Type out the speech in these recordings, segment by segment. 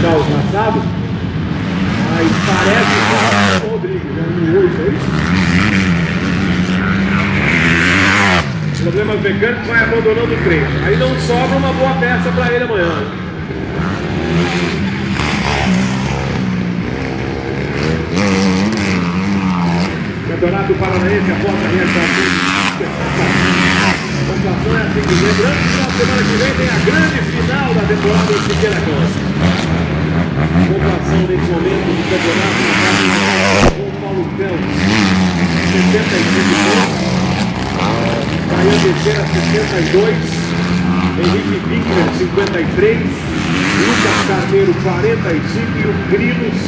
já o traçado, mas parece que o Rodrigues, né? No 8, é isso? Problemas mecânicos, vai abandonando o trecho. Aí não sobra uma boa peça para ele amanhã. Campeonato Paranaense, a porta realização. A pontuação é assim que lembrando que na semana que vem tem a grande final da temporada em Siqueira Campos. Pontuação nesse momento do campeonato com Paulo Phelps, 75 pontos. Caian Teixeira, 62. Henrique Winkler, 53. Lucas Carneiro, 45. E o Grilos,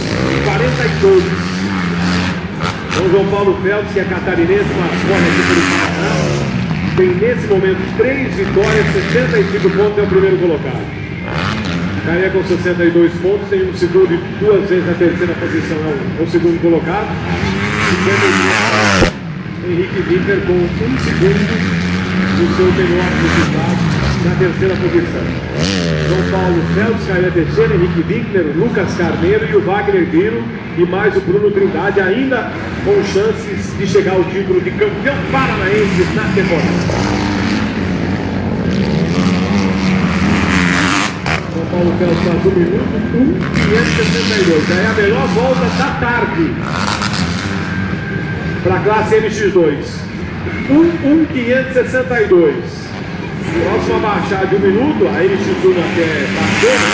42. Então, João Paulo Phelps, que é catarinense, mas corre aqui pelo Paraná, tem nesse momento 3 vitórias, 65 pontos, é o primeiro colocado. Caian com 62 pontos, tem um segundo e 2 vezes na terceira posição, é o segundo colocado. 55. Henrique Winkler com 1 segundo do seu melhor resultado na terceira posição. João Paulo Phelps, Caian Teixeira, Henrique Winkler, Lucas Carneiro e o Wagner Grilo, e mais o Bruno Trindade, ainda com chances de chegar ao título de campeão paranaense na temporada. João Paulo Phelps faz 1 minuto 1:562. É a melhor volta da tarde para a classe MX2. 1:562. Próxima baixada de 1 minuto, a MX1 até baixou, né?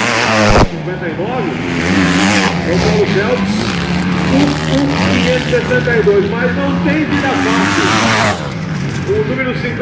59. João Paulo Phelps, 1:562, mas não tem vida fácil. O número 50.